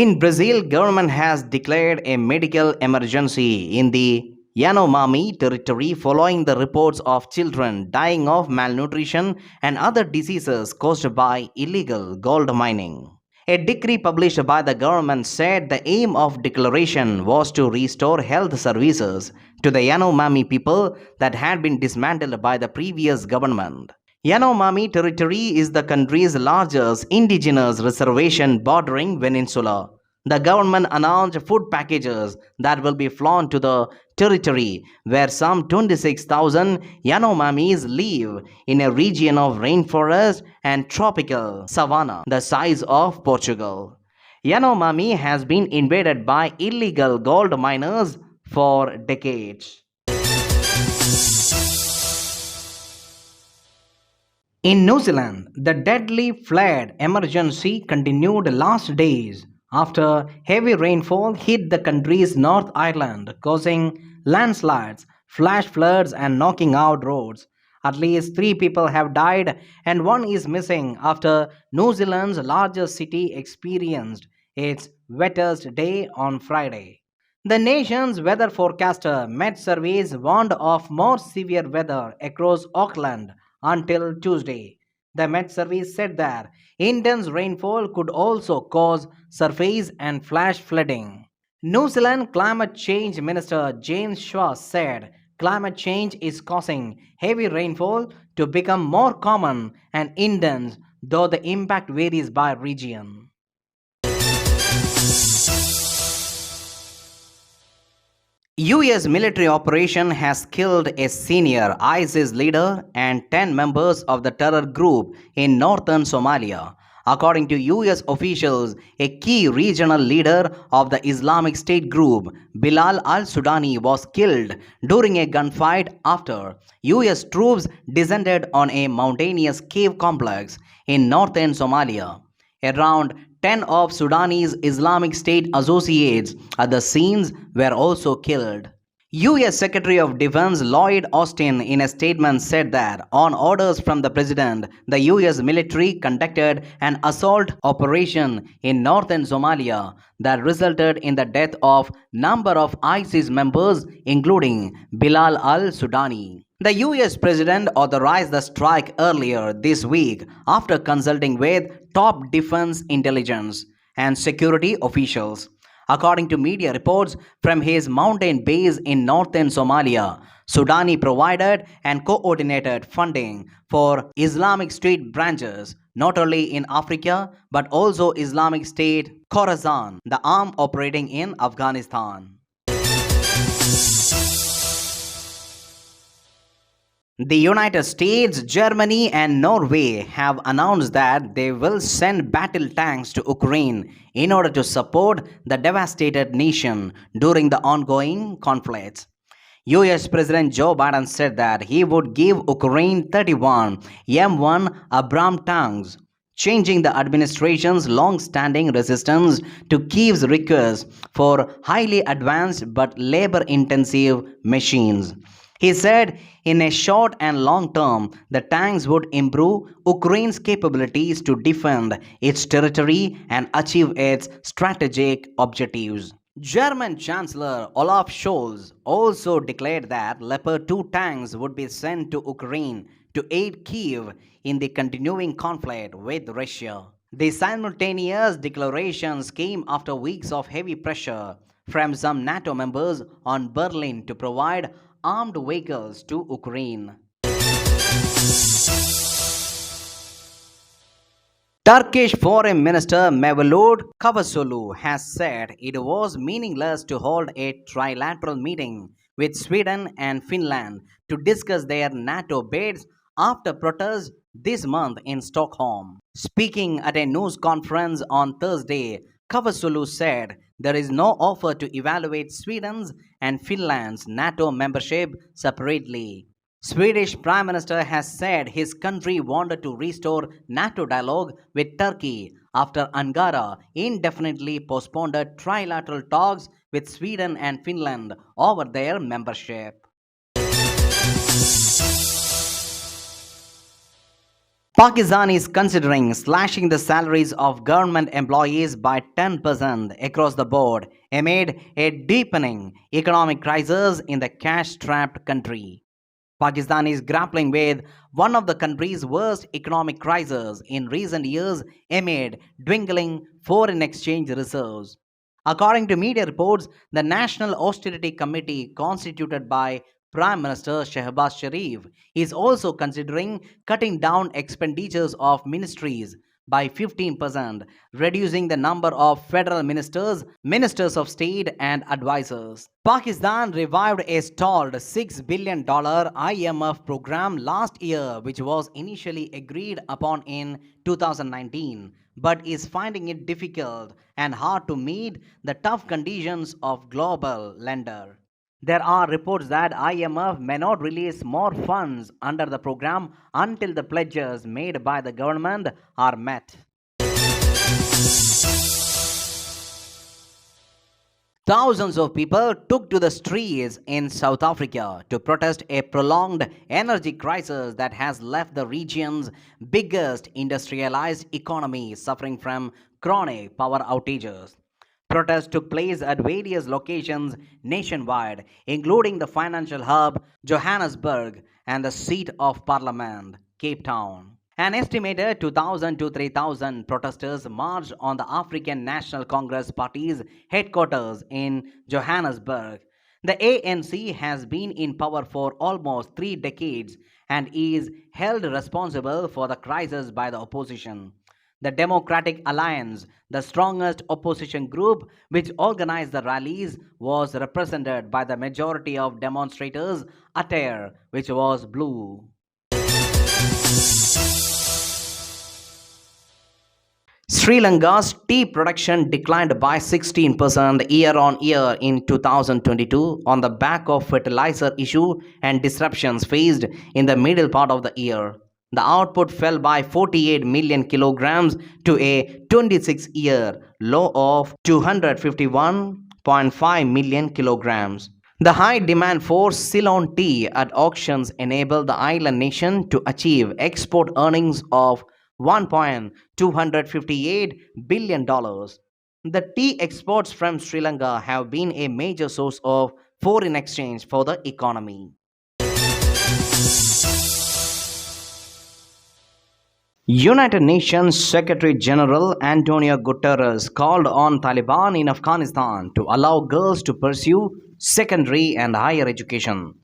In Brazil, government has declared a medical emergency in the Yanomami territory following the reports of children dying of malnutrition and other diseases caused by illegal gold mining. A decree published by the government said the aim of declaration was to restore health services to the Yanomami people that had been dismantled by the previous government. Yanomami territory is the country's largest indigenous reservation bordering Peninsula. The government announced food packages that will be flown to the territory where some 26,000 Yanomamis live in a region of rainforest and tropical savanna the size of Portugal. Yanomami has been invaded by illegal gold miners for decades. In New Zealand, the deadly flood emergency continued last days after heavy rainfall hit the country's North Island, causing landslides, flash floods, and knocking out roads. At least 3 people have died, and one is missing after New Zealand's largest city experienced its wettest day on Friday. The nation's weather forecaster Met Service warned of more severe weather across Auckland until Tuesday. The Met Service said that intense rainfall could also cause surface and flash flooding. New Zealand Climate Change Minister James Shaw said climate change is causing heavy rainfall to become more common and intense, though the impact varies by region. US military operation has killed a senior ISIS leader and 10 members of the terror group in northern Somalia. According to US officials, a key regional leader of the Islamic State group, Bilal al-Sudani, was killed during a gunfight after US troops descended on a mountainous cave complex in northern Somalia. Around 10 of Sudani's Islamic State associates at the scenes were also killed. US Secretary of Defense Lloyd Austin in a statement said that on orders from the president, the US military conducted an assault operation in northern Somalia that resulted in the death of number of ISIS members including Bilal al-Sudani. The US president authorized the strike earlier this week after consulting with top defense intelligence and security officials. According to media reports from his mountain base in northern Somalia, Sudani provided and coordinated funding for Islamic State branches not only in Africa but also Islamic State Khorasan, the arm operating in Afghanistan. The United States, Germany, and Norway have announced that they will send battle tanks to Ukraine in order to support the devastated nation during the ongoing conflicts. US President Joe Biden said that he would give Ukraine 31 M1 Abram tanks, changing the administration's long-standing resistance to Kyiv's request for highly advanced but labor-intensive machines. He said in a short and long term, the tanks would improve Ukraine's capabilities to defend its territory and achieve its strategic objectives. German Chancellor Olaf Scholz also declared that Leopard 2 tanks would be sent to Ukraine to aid Kyiv in the continuing conflict with Russia. The simultaneous declarations came after weeks of heavy pressure from some NATO members on Berlin to provide armed vehicles to Ukraine. Turkish Foreign Minister Mevlut Cavusoglu has said it was meaningless to hold a trilateral meeting with Sweden and Finland to discuss their NATO bids after protests this month in Stockholm. Speaking at a news conference on Thursday, Cavusoglu said there is no offer to evaluate Sweden's and Finland's NATO membership separately. Swedish Prime Minister has said his country wanted to restore NATO dialogue with Turkey after Ankara indefinitely postponed trilateral talks with Sweden and Finland over their membership. Pakistan is considering slashing the salaries of government employees by 10% across the board amid a deepening economic crisis in the cash strapped country. Pakistan is grappling with one of the country's worst economic crises in recent years amid dwindling foreign exchange reserves. According to media reports, the National Austerity Committee, constituted by Prime Minister Shehbaz Sharif, is also considering cutting down expenditures of ministries by 15%, reducing the number of federal ministers, ministers of state, and advisors. Pakistan revived a stalled $6 billion IMF program last year, which was initially agreed upon in 2019, but is finding it difficult and hard to meet the tough conditions of global lender. There are reports that IMF may not release more funds under the program until the pledges made by the government are met. Thousands of people took to the streets in South Africa to protest a prolonged energy crisis that has left the region's biggest industrialized economy suffering from chronic power outages. Protests took place at various locations nationwide, including the financial hub, Johannesburg, and the seat of parliament, Cape Town. An estimated 2,000 to 3,000 protesters marched on the African National Congress Party's headquarters in Johannesburg. The ANC has been in power for almost 3 decades and is held responsible for the crisis by the opposition. The Democratic Alliance, the strongest opposition group which organized the rallies, was represented by the majority of demonstrators' attire, which was blue. Sri Lanka's tea production declined by 16% year on year in 2022 on the back of fertilizer issue and disruptions faced in the middle part of the year. The output fell by 48 million kilograms to a 26-year low of 251.5 million kilograms. The high demand for Ceylon tea at auctions enabled the island nation to achieve export earnings of $1.258 billion. The tea exports from Sri Lanka have been a major source of foreign exchange for the economy. United Nations Secretary General Antonio Guterres called on Taliban in Afghanistan to allow girls to pursue secondary and higher education.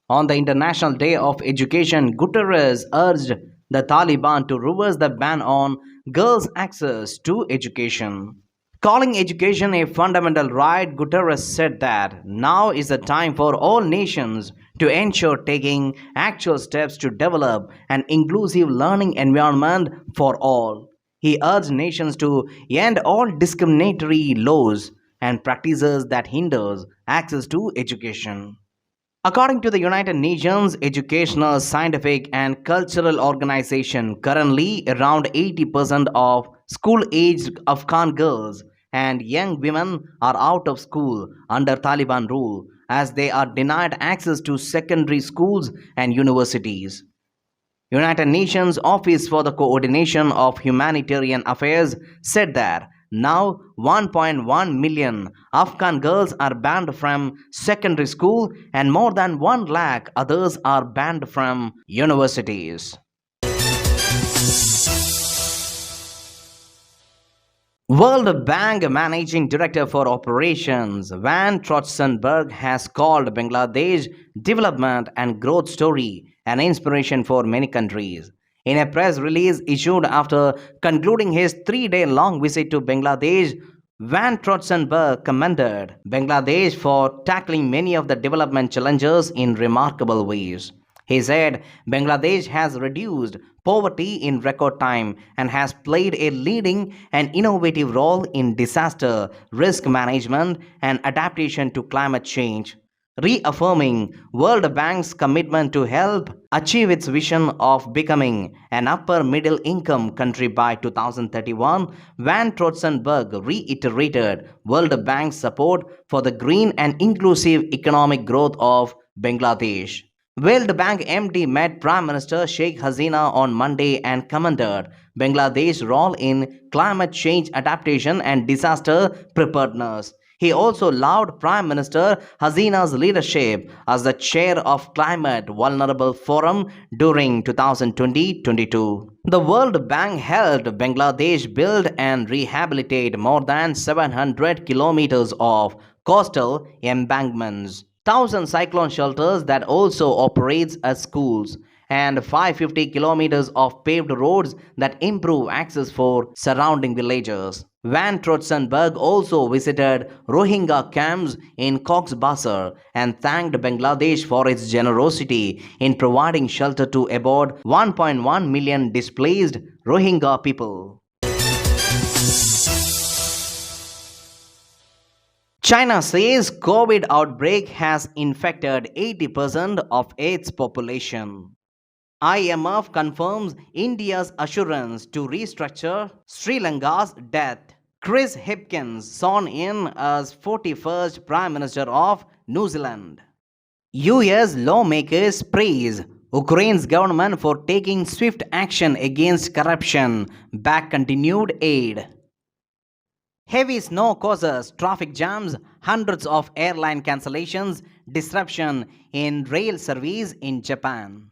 On the International Day of Education, Guterres urged the Taliban to reverse the ban on girls' access to education. Calling education a fundamental right, Guterres said that now is the time for all nations to ensure taking actual steps to develop an inclusive learning environment for all. He urged nations to end all discriminatory laws and practices that hinders access to education. According to the United Nations Educational, Scientific and Cultural Organization, currently around 80% of school-aged Afghan girls and young women are out of school under Taliban rule as they are denied access to secondary schools and universities. United Nations Office for the Coordination of Humanitarian Affairs said that now 1.1 million Afghan girls are banned from secondary school and more than 1 lakh others are banned from universities. World Bank Managing Director for Operations Van Trotzenberg has called Bangladesh development and growth story an inspiration for many countries. In a press release issued after concluding his 3-day-long visit to Bangladesh, Van Trotzenberg commended Bangladesh for tackling many of the development challenges in remarkable ways. He said Bangladesh has reduced poverty in record time and has played a leading and innovative role in disaster risk management and adaptation to climate change, reaffirming World Bank's commitment to help achieve its vision of becoming an upper middle income country by 2031. Van Trotzenberg reiterated World Bank's support for the green and inclusive economic growth of Bangladesh. World Bank MD met Prime Minister Sheikh Hasina on Monday and commended Bangladesh's role in climate change adaptation and disaster preparedness. He also lauded Prime Minister Hasina's leadership as the chair of Climate Vulnerable Forum during 2020-22. The World Bank helped Bangladesh build and rehabilitate more than 700 kilometers of coastal embankments, 1,000 cyclone shelters that also operates as schools, and 550 kilometers of paved roads that improve access for surrounding villages. Van Trotzenberg also visited Rohingya camps in Cox's Bazar and thanked Bangladesh for its generosity in providing shelter to about 1.1 million displaced Rohingya people. China says COVID outbreak has infected 80% of its population. IMF confirms India's assurance to restructure Sri Lanka's debt. Chris Hipkins sworn in as 41st Prime Minister of New Zealand. US lawmakers praise Ukraine's government for taking swift action against corruption, back continued aid. Heavy snow causes traffic jams, hundreds of airline cancellations, disruption in rail service in Japan.